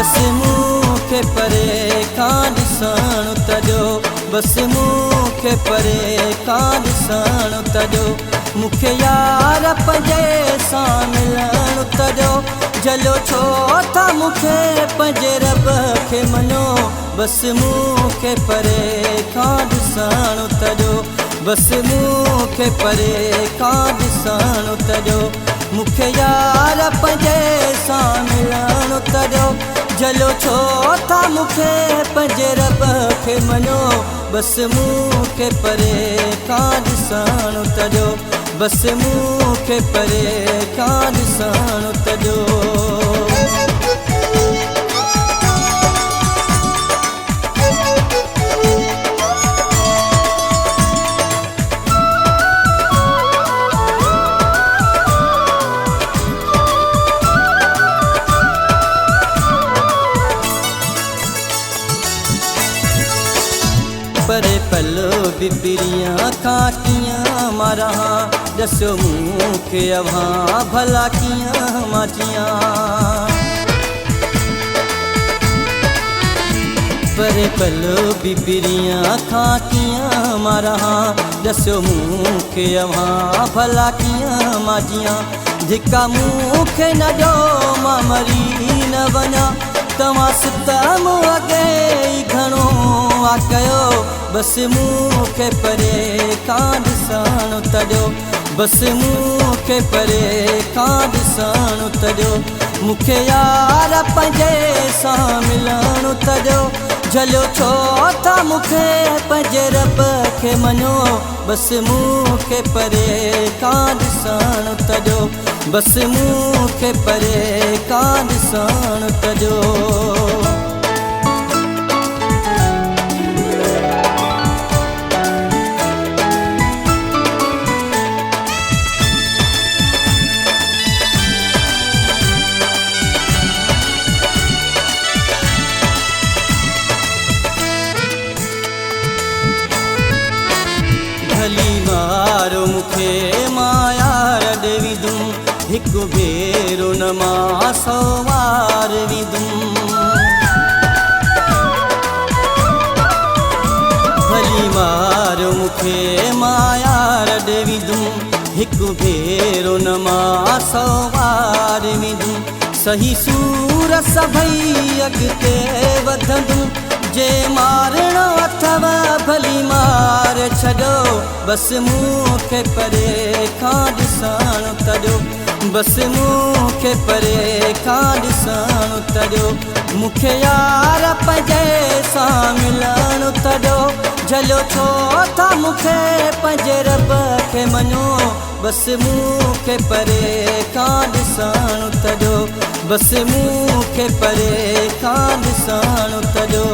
बस मूंखे परे खां ॾिसण तजो, बस मूंखे परे खां ॾिसण तजो, मूंखे यार पंहिंजे सां मिलण तजो, जलियो छो था मूंखे पंहिंजे रब खे मञो, बस मूंखे परे खां ॾिसण तजो, बस मूंखे परे खां ॾिसण तजो, मूंखे यार पंहिंजे सां मिलण तजो, जलियो छो था मूंखे पंहिंजे रब खे मञो, बस मूंखे परे खां ॾिसण तजो, बस मूंखे परे खां ॾिसण तजो। परे पलो बिबिरियां खां कीअं मां रहां, ॾसो मूंखे अव्हां भला कीअं मां जियां। परे पलो बिबिरियां खां कीअं मां रहां, ॾसो मूंखे अव्हां भला कीअं मां जियां। धिका मूंखे न ॾियो मां मरी न वञा, तव्हां सितम अॻे ई घणो आ कयो, बस मूंखे परे खां ॾिसण तजो, बस मूंखे परे खां ॾिसण तजो, मूंखे यार पंहिंजे सां मिलण तजो, जलियो छो था मूंखे पंहिंजे रब खे मञो, बस मूंखे परे खां ॾिसण तजो, बस मूंखे परे खां ॾिसण तजो। भली मारो मूंखे मां यार ॾेविदुमि, हिकु भेरो न मां 100 वार विदुमि। भली मारो मूंखे मां यार ॾेविदुमि, हिकु भेरो न मां 100 वार विदुमि। सही सूर सभई अॻिते वधंदुमि, जे मारणो अथव भली मार छॾो, बस मूंखे परे खां ॾिसण तजो, बस मूंखे परे खां ॾिसण तजो, मूंखे यार पंहिंजे सां मिलण तजो, जलियो छो था मूंखे पंहिंजे रब खे मञो, बस मूंखे परे खां ॾिसण तजो, बस मूंखे परे खां ॾिसण तजो।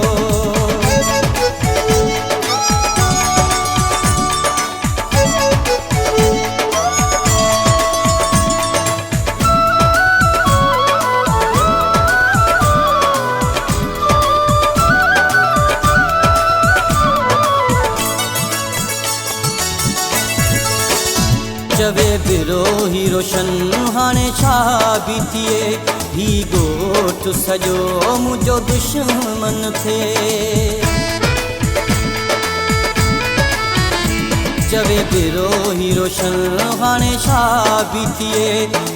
चवे विरोही रोशन हाणे छा बि थिए, ही ॻोठ सॼो मुंहिंजो दुश्मन थिए। चवे विरोही रोशन हाणे छा बि थिए,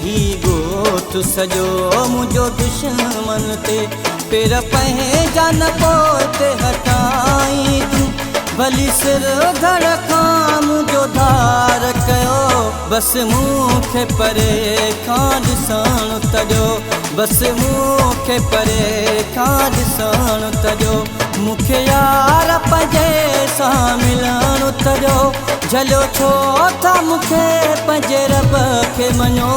ही ॻोठ सॼो मुंहिंजो दुश्मन थिए। पेर पंहिंजा न पोइ हटाई तूं, भली सिर धड़ खां मुंहिंजो धार कयो, बस मूंखे परे खां ॾिसण तजो, बस मूंखे परे खां ॾिसण तजो, मूंखे यार पंहिंजे सां मिलण तजो, जलियो छो था मूंखे पंहिंजे रब खे मञो,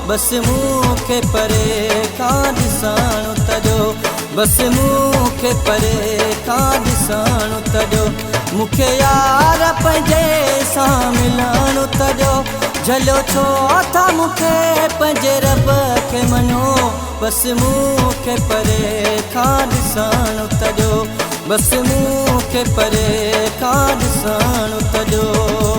बस मूंखे परे खां ॾिसण तजो, बस मूंखे परे खां ॾिसण तजो, मूंखे यार पंहिंजे सां मिलण तजो, जलियो छो था मूंखे पंहिंजे रब खे मञो, बस मूंखे परे खां ॾिसण तजो, बस मूंखे परे खां ॾिसण तजो।